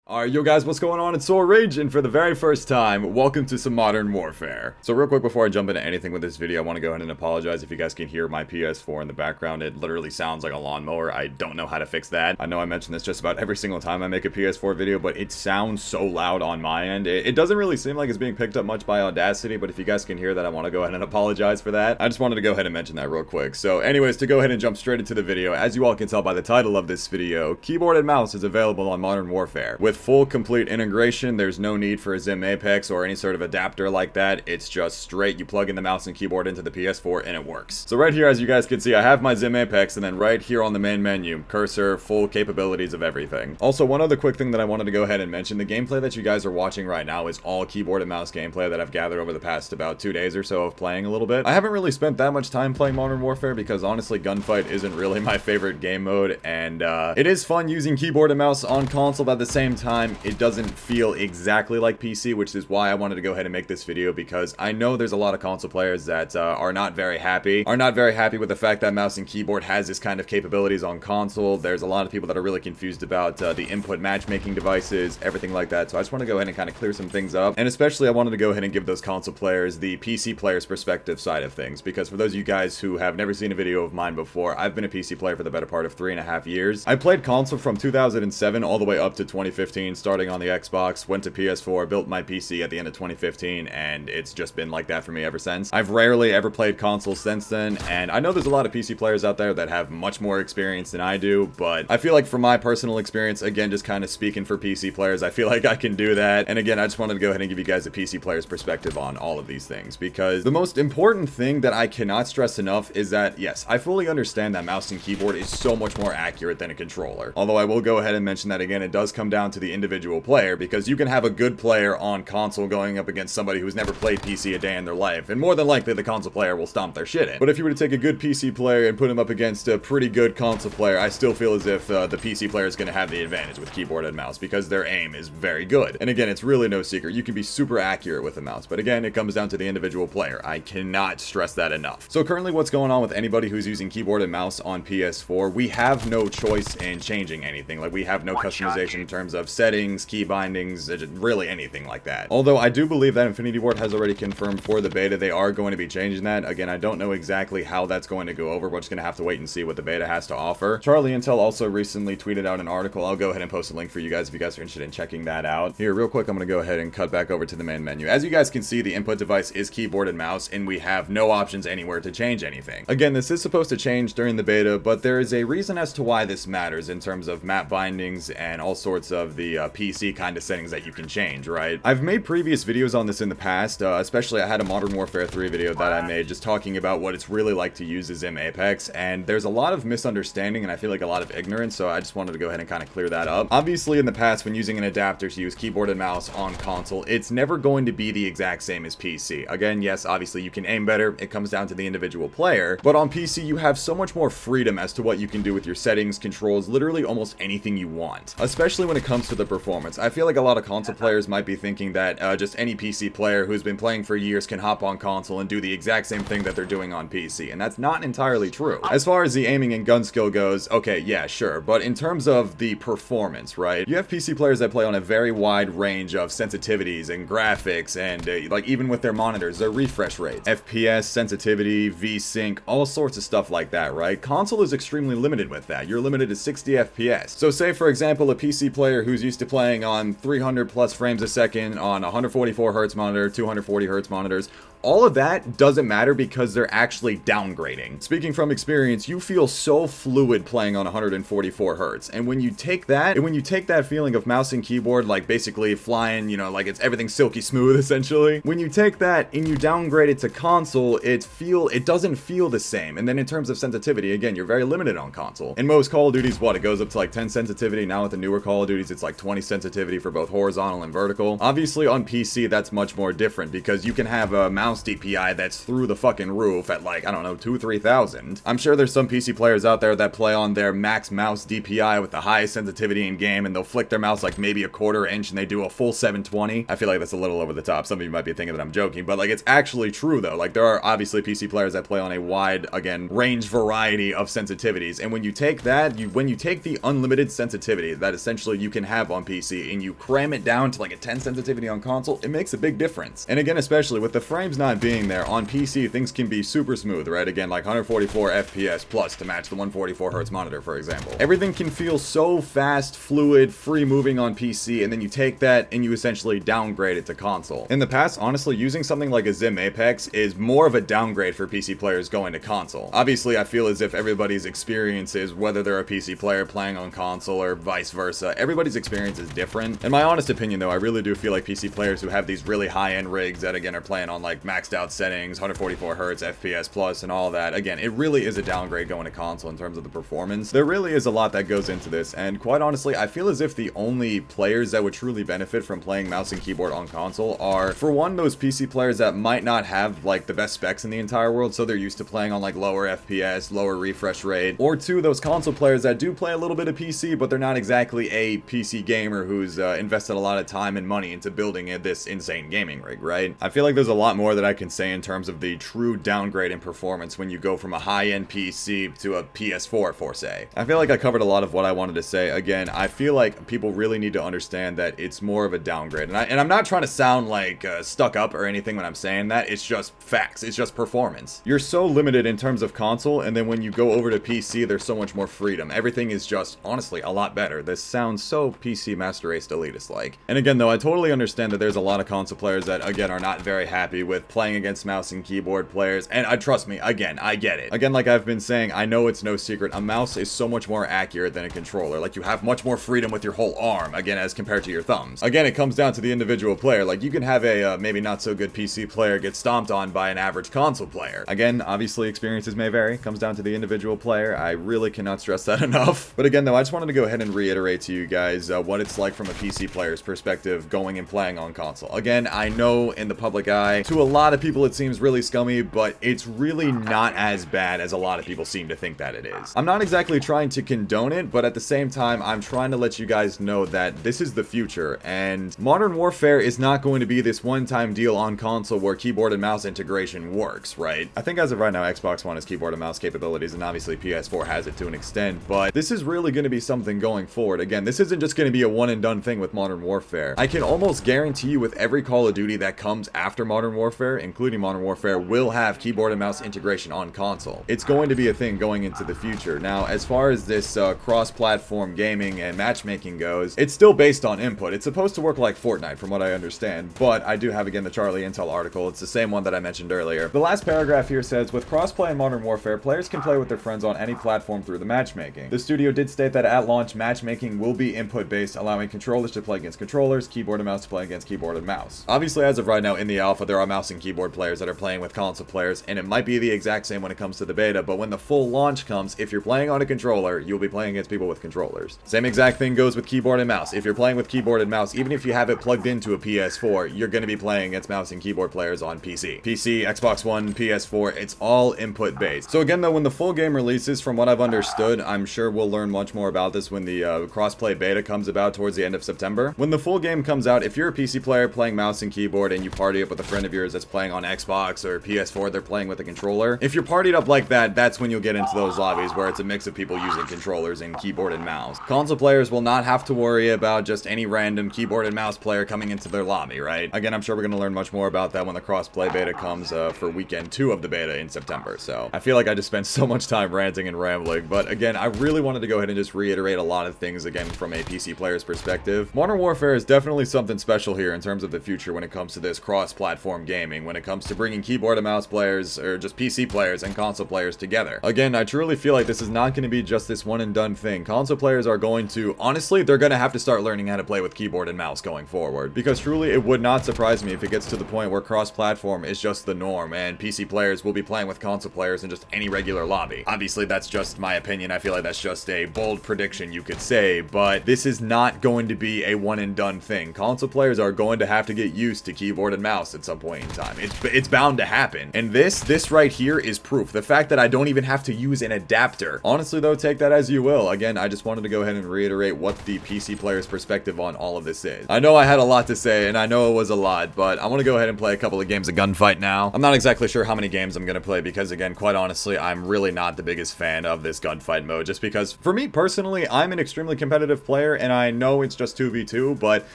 Alright, yo guys, what's going on? It's Rage, and for the very first time, welcome to some Modern Warfare. So real quick before I jump into anything with this video, I want to go ahead and apologize if you guys can hear my PS4 in the background. It literally sounds like a lawnmower. I don't know how to fix that. I know I mention this just about every single time I make a PS4 video, but it sounds so loud on my end. It doesn't really seem like it's being picked up much by Audacity, but if you guys can hear that, I want to go ahead and apologize for that. I just wanted to go ahead and mention that real quick. So anyways, to go ahead and jump straight into the video, as you all can tell by the title of this video, keyboard and mouse is available on Modern Warfare. With full complete integration, there's no need for a Zim Apex or any sort of adapter like that. It's just straight, you plug in the mouse and keyboard into the PS4 and it works. So right here, as you guys can see, I have my Zim Apex, and then right here on the main menu, cursor, full capabilities of everything. Also, one other quick thing that I wanted to go ahead and mention, the gameplay that you guys are watching right now is all keyboard and mouse gameplay that I've gathered over the past about 2 days or so of playing a little bit. I haven't really spent that much time playing Modern Warfare because honestly, Gunfight isn't really my favorite game mode, and it is fun using keyboard and mouse on console, but at the same time, it doesn't feel exactly like PC, which is why I wanted to go ahead and make this video, because I know there's a lot of console players that are not very happy with the fact that mouse and keyboard has this kind of capabilities on console. There's a lot of people that are really confused about the input matchmaking devices, everything like that, so I just want to go ahead and kind of clear some things up, and especially I wanted to go ahead and give those console players the PC player's perspective side of things, because for those of you guys who have never seen a video of mine before, I've been a PC player for the better part of 3.5 years. I played console from 2007 all the way up to 2015, starting on the Xbox, went to PS4, built my PC at the end of 2015, and it's just been like that for me ever since. I've rarely ever played console since then, and I know there's a lot of PC players out there that have much more experience than I do, but I feel like from my personal experience, again, just kind of speaking for PC players, I feel like I can do that. And again, I just wanted to go ahead and give you guys a PC player's perspective on all of these things, because the most important thing that I cannot stress enough is that, yes, I fully understand that mouse and keyboard is so much more accurate than a controller. Although I will go ahead and mention that again, it does come down to the individual player, because you can have a good player on console going up against somebody who's never played PC a day in their life, and more than likely the console player will stomp their shit in. But if you were to take a good PC player and put him up against a pretty good console player, I still feel as if the PC player is going to have the advantage with keyboard and mouse, because their aim is very good. And again, it's really no secret, you can be super accurate with the mouse, but again, it comes down to the individual player. I cannot stress that enough. So currently what's going on with anybody who's using keyboard and mouse on PS4, we have no choice in changing anything. Like, we have no customization in terms of settings, key bindings, really anything like that. Although I do believe that Infinity Ward has already confirmed for the beta they are going to be changing that. Again, I don't know exactly how that's going to go over. We're just going to have to wait and see what the beta has to offer. Charlie Intel also recently tweeted out an article. I'll go ahead and post a link for you guys if you guys are interested in checking that out. Here, real quick, I'm going to go ahead and cut back over to the main menu. As you guys can see, the input device is keyboard and mouse, and we have no options anywhere to change anything. Again, this is supposed to change during the beta, but there is a reason as to why this matters in terms of map bindings and all sorts of the PC kind of settings that you can change, right? I've made previous videos on this in the past, especially I had a Modern Warfare 3 video that I made just talking about what it's really like to use a Zim Apex, and there's a lot of misunderstanding and I feel like a lot of ignorance, so I just wanted to go ahead and kind of clear that up. Obviously, in the past, when using an adapter to use keyboard and mouse on console, it's never going to be the exact same as PC. Again, yes, obviously you can aim better, it comes down to the individual player, but on PC you have so much more freedom as to what you can do with your settings, controls, literally almost anything you want, especially when it comes to the performance. I feel like a lot of console players might be thinking that just any PC player who's been playing for years can hop on console and do the exact same thing that they're doing on PC, and that's not entirely true. As far as the aiming and gun skill goes, okay, yeah, sure, but in terms of the performance, right, you have PC players that play on a very wide range of sensitivities and graphics, and like even with their monitors, their refresh rates, FPS, sensitivity, V-Sync, all sorts of stuff like that, right? Console is extremely limited with that. You're limited to 60 FPS. So say, for example, a PC player who's used to playing on 300 plus frames a second on 144 Hz monitor, 240 Hz monitors, all of that doesn't matter because they're actually downgrading. Speaking from experience, you feel so fluid playing on 144 Hz. And when you take that feeling of mouse and keyboard, like basically flying, you know, like it's everything silky smooth essentially. When you take that and you downgrade it to console, it doesn't feel the same. And then in terms of sensitivity, again, you're very limited on console. In most Call of Duties, it goes up to like 10 sensitivity. Now with the newer Call of Duties, it's like 20 sensitivity for both horizontal and vertical. Obviously on PC, that's much more different because you can have a mouse mouse DPI that's through the fucking roof at like, I don't know, 2,000-3,000. I'm sure there's some PC players out there that play on their max mouse DPI with the highest sensitivity in game, and they'll flick their mouse like maybe a 1/4 inch and they do a full 720. I feel like that's a little over the top. Some of you might be thinking that I'm joking, but like it's actually true though. Like there are obviously PC players that play on a wide, again, range variety of sensitivities, and when you take that, when you take the unlimited sensitivity that essentially you can have on PC and you cram it down to like a 10 sensitivity on console, it makes a big difference. And again, especially with the frames not being there on PC, things can be super smooth, right? Again, like 144 FPS plus to match the 144 Hz monitor, for example. Everything can feel so fast, fluid, free moving on PC, and then you take that and you essentially downgrade it to console. In the past, honestly, using something like a Zim Apex is more of a downgrade for PC players going to console. Obviously, I feel as if everybody's experiences, whether they're a PC player playing on console or vice versa, everybody's experience is different. In my honest opinion though, I really do feel like PC players who have these really high-end rigs that again are playing on like maxed out settings, 144 Hz, FPS plus and all that, again, it really is a downgrade going to console in terms of the performance. There really is a lot that goes into this, and quite honestly, I feel as if the only players that would truly benefit from playing mouse and keyboard on console are, for one, those PC players that might not have like the best specs in the entire world, so they're used to playing on like lower FPS, lower refresh rate, or two, those console players that do play a little bit of PC, but they're not exactly a PC gamer who's invested a lot of time and money into building this insane gaming rig, right? I feel like there's a lot more that I can say in terms of the true downgrade in performance when you go from a high-end PC to a PS4, for say. I feel like I covered a lot of what I wanted to say. Again, I feel like people really need to understand that it's more of a downgrade, and I'm not trying to sound like stuck up or anything when I'm saying that. It's just facts. It's just performance. You're so limited in terms of console, and then when you go over to PC, there's so much more freedom. Everything is just, honestly, a lot better. This sounds so PC Master Race elitist-like. And again, though, I totally understand that there's a lot of console players that, again, are not very happy with playing against mouse and keyboard players, and trust me, again, I get it. Again, like I've been saying, I know it's no secret, a mouse is so much more accurate than a controller. Like, you have much more freedom with your whole arm, again, as compared to your thumbs. Again, it comes down to the individual player. Like, you can have a maybe not so good PC player get stomped on by an average console player. Again, obviously, experiences may vary. It comes down to the individual player. I really cannot stress that enough. But again, though, I just wanted to go ahead and reiterate to you guys what it's like from a PC player's perspective going and playing on console. Again, I know in the public eye, to a lot of people it seems really scummy, but it's really not as bad as a lot of people seem to think that it is. I'm not exactly trying to condone it, but at the same time, I'm trying to let you guys know that this is the future, and Modern Warfare is not going to be this one-time deal on console where keyboard and mouse integration works, right? I think as of right now, Xbox One has keyboard and mouse capabilities, and obviously PS4 has it to an extent, but this is really going to be something going forward. Again, this isn't just going to be a one-and-done thing with Modern Warfare. I can almost guarantee you with every Call of Duty that comes after Modern Warfare, including Modern Warfare, will have keyboard and mouse integration on console. It's going to be a thing going into the future. Now, as far as this cross-platform gaming and matchmaking goes, it's still based on input. It's supposed to work like Fortnite, from what I understand, but I do have, again, the Charlie Intel article. It's the same one that I mentioned earlier. The last paragraph here says, with crossplay in Modern Warfare, players can play with their friends on any platform through the matchmaking. The studio did state that at launch, matchmaking will be input-based, allowing controllers to play against controllers, keyboard and mouse to play against keyboard and mouse. Obviously, as of right now in the alpha, there are mouse and keyboard players that are playing with console players, and it might be the exact same when it comes to the beta, but when the full launch comes, if you're playing on a controller, you'll be playing against people with controllers. Same exact thing goes with keyboard and mouse. If you're playing with keyboard and mouse, even if you have it plugged into a PS4, you're going to be playing against mouse and keyboard players on PC. PC, Xbox One, PS4, it's all input-based. So again, though, when the full game releases, from what I've understood, I'm sure we'll learn much more about this when the crossplay beta comes about towards the end of September. When the full game comes out, if you're a PC player playing mouse and keyboard and you party up with a friend of yours that's playing on Xbox or PS4, they're playing with a controller, if you're partied up like that, that's when you'll get into those lobbies where it's a mix of people using controllers and keyboard and mouse. Console players will not have to worry about just any random keyboard and mouse player coming into their lobby, right? Again, I'm sure we're going to learn much more about that when the crossplay beta comes for weekend 2 of the beta in September. So I feel like I just spent so much time ranting and rambling, but again, I really wanted to go ahead and just reiterate a lot of things again from a PC player's perspective. Modern Warfare is definitely something special here in terms of the future when it comes to this cross-platform gaming, when it comes to bringing keyboard and mouse players, or just PC players and console players together. Again, I truly feel like this is not going to be just this one and done thing. Console players are going to, honestly, they're going to have to start learning how to play with keyboard and mouse going forward, because truly it would not surprise me if it gets to the point where cross-platform is just the norm and PC players will be playing with console players in just any regular lobby. Obviously, that's just my opinion. I feel like that's just a bold prediction, you could say, but this is not going to be a one and done thing. Console players are going to have to get used to keyboard and mouse at some point in time. It's bound to happen. And this right here is proof. The fact that I don't even have to use an adapter. Honestly, though, take that as you will. Again, I just wanted to go ahead and reiterate what the PC player's perspective on all of this is. I know I had a lot to say, and I know it was a lot, but I want to go ahead and play a couple of games of Gunfight now. I'm not exactly sure how many games I'm going to play because, again, quite honestly, I'm really not the biggest fan of this Gunfight mode, just because, for me personally, I'm an extremely competitive player, and I know it's just 2v2, but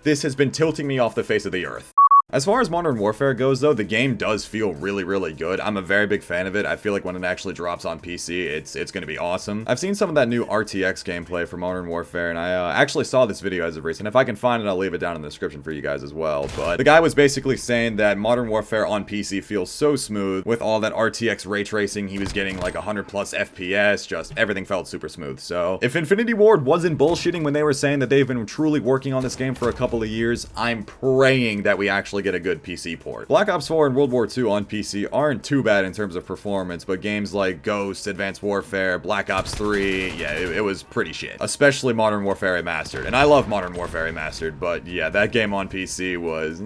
this has been tilting me off the face of the earth. As far as Modern Warfare goes, though, the game does feel really, really good. I'm a very big fan of it. I feel like when it actually drops on PC, it's going to be awesome. I've seen some of that new RTX gameplay for Modern Warfare, and I actually saw this video as of recent. If I can find it, I'll leave it down in the description for you guys as well. But the guy was basically saying that Modern Warfare on PC feels so smooth with all that RTX ray tracing. He was getting like 100 plus FPS, just everything felt super smooth. So if Infinity Ward wasn't bullshitting when they were saying that they've been truly working on this game for a couple of years, I'm praying that we actually get a good PC port. Black Ops 4 and World War II on PC aren't too bad in terms of performance, but games like Ghost, Advanced Warfare, Black Ops 3, yeah, it was pretty shit. Especially Modern Warfare Remastered. And I love Modern Warfare Remastered, but yeah, that game on PC was,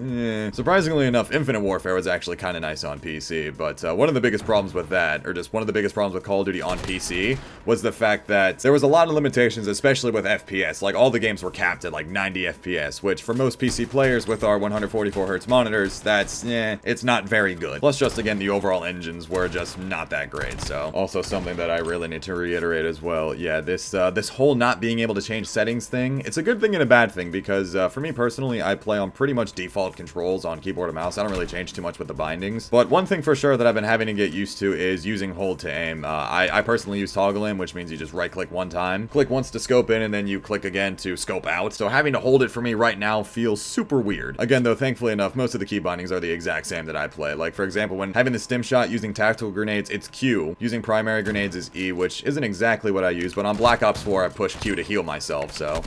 Surprisingly enough, Infinite Warfare was actually kind of nice on PC, but one of the biggest problems with that, or just one of the biggest problems with Call of Duty on PC, was the fact that there was a lot of limitations, especially with FPS. Like, all the games were capped at like 90 FPS, which for most PC players with our 144 Hz monitors, that's, it's not very good. Plus, just again, the overall engines were just not that great. So, also something that I really need to reiterate as well. Yeah, this whole not being able to change settings thing, it's a good thing and a bad thing, because for me personally, I play on pretty much default controls on keyboard and mouse. I don't really change too much with the bindings. But one thing for sure that I've been having to get used to is using hold to aim. I personally use toggle aim, which means you just right click one time, click once to scope in, and then you click again to scope out. So having to hold it for me right now feels super weird. Again, though, thankfully enough, most of the key bindings are the exact same that I play. Like, for example, when having the stim shot using tactical grenades, it's Q. Using primary grenades is E, which isn't exactly what I use, but on Black Ops 4, I push Q to heal myself, so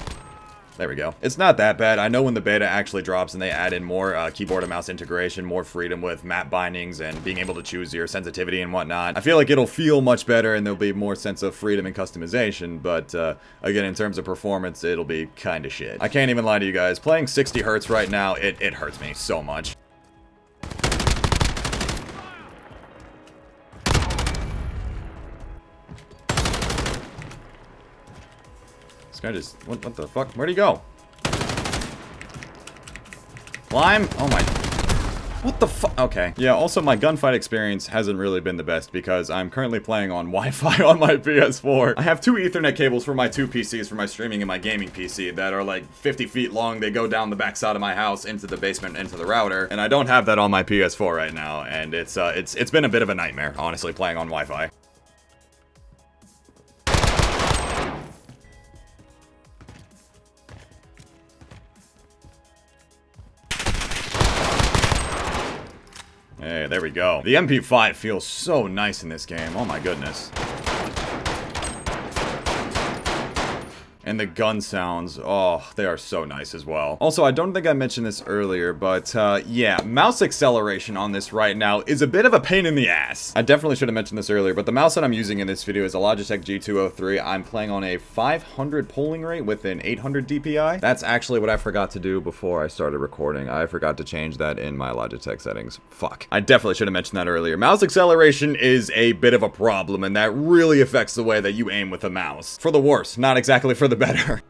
there we go. It's not that bad. I know when the beta actually drops and they add in more keyboard and mouse integration, more freedom with map bindings and being able to choose your sensitivity and whatnot, I feel like it'll feel much better and there'll be more sense of freedom and customization, but again, in terms of performance, it'll be kinda shit. I can't even lie to you guys. Playing 60 Hz right now, it hurts me so much. This guy just, what the fuck? Where'd he go? Climb? Oh my, what the fuck? Okay. Yeah, also my gunfight experience hasn't really been the best because I'm currently playing on Wi-Fi on my PS4. I have two Ethernet cables for my two PCs for my streaming and my gaming PC that are like 50 feet long. They go down the backside of my house into the basement, into the router, and I don't have that on my PS4 right now, and it's been a bit of a nightmare, honestly, playing on Wi-Fi. Hey, there we go. The MP5 feels so nice in this game. Oh my goodness. And the gun sounds, oh, they are so nice as well. Also, I don't think I mentioned this earlier, but yeah, mouse acceleration on this right now is a bit of a pain in the ass. I definitely should have mentioned this earlier, but the mouse that I'm using in this video is a Logitech G203. I'm playing on a 500 polling rate with an 800 DPI. That's actually what I forgot to do before I started recording. I forgot to change that in my Logitech settings. Fuck. I definitely should have mentioned that earlier. Mouse acceleration is a bit of a problem, and that really affects the way that you aim with a mouse. For the worse, not exactly for the better.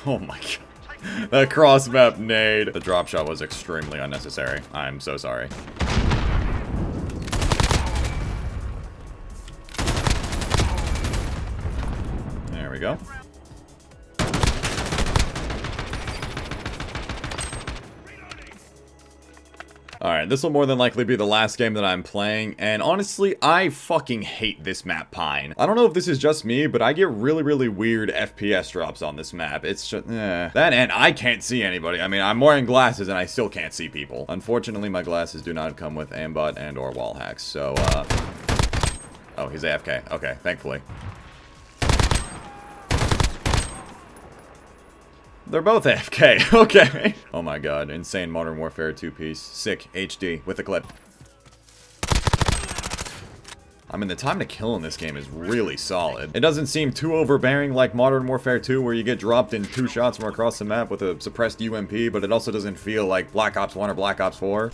Oh my god. That cross-map nade. The drop shot was extremely unnecessary. I'm so sorry. There we go. Alright, this will more than likely be the last game that I'm playing, and honestly, I fucking hate this map, Pine. I don't know if this is just me, but I get really, really weird FPS drops on this map. It's just, that, and I can't see anybody. I mean, I'm wearing glasses and I still can't see people. Unfortunately, my glasses do not come with aimbot and or wall hacks, so, oh, he's AFK. Okay, thankfully. They're both AFK, okay. Oh my god, insane Modern Warfare 2-piece. Sick, HD, with a clip. I mean, the time to kill in this game is really solid. It doesn't seem too overbearing like Modern Warfare 2, where you get dropped in 2 shots from across the map with a suppressed UMP, but it also doesn't feel like Black Ops 1 or Black Ops 4.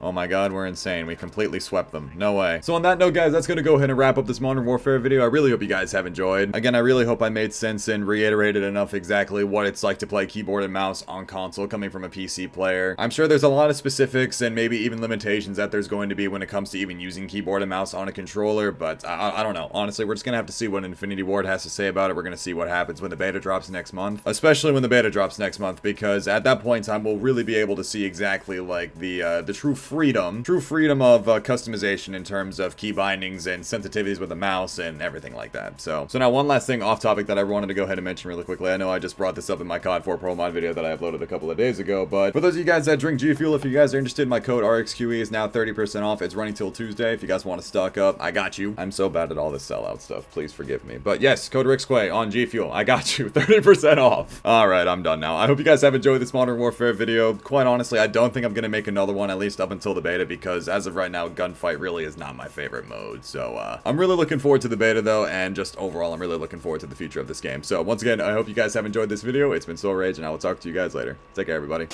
Oh my god, we're insane. We completely swept them. No way. So on that note, guys, that's gonna go ahead and wrap up this Modern Warfare video. I really hope you guys have enjoyed. Again, I really hope I made sense and reiterated enough exactly what it's like to play keyboard and mouse on console coming from a PC player. I'm sure there's a lot of specifics and maybe even limitations that there's going to be when it comes to even using keyboard and mouse on a controller, but I don't know. Honestly, we're just gonna have to see what Infinity Ward has to say about it. We're gonna see what happens when the beta drops next month. Especially when the beta drops next month, because at that point in time, we'll really be able to see exactly like the true freedom of customization in terms of key bindings and sensitivities with the mouse and everything like that. So now one last thing off topic that I wanted to go ahead and mention really quickly. I know I just brought this up in my COD 4 Pro Mod video that I uploaded a couple of days ago, but for those of you guys that drink G Fuel, if you guys are interested, my code Rxqe is now 30% off. It's running till Tuesday. If you guys want to stock up, I got you. I'm so bad at all this sellout stuff. Please forgive me. But yes, code Rxqe on G Fuel. I got you. 30% off. Alright, I'm done now. I hope you guys have enjoyed this Modern Warfare video. Quite honestly, I don't think I'm going to make another one, at least up until the beta, because as of right now, Gunfight really is not my favorite mode. So I'm really looking forward to the beta though, and just overall I'm really looking forward to the future of this game. So once again, I hope you guys have enjoyed this video. It's been SoulRage, and I will talk to you guys later. Take care, everybody.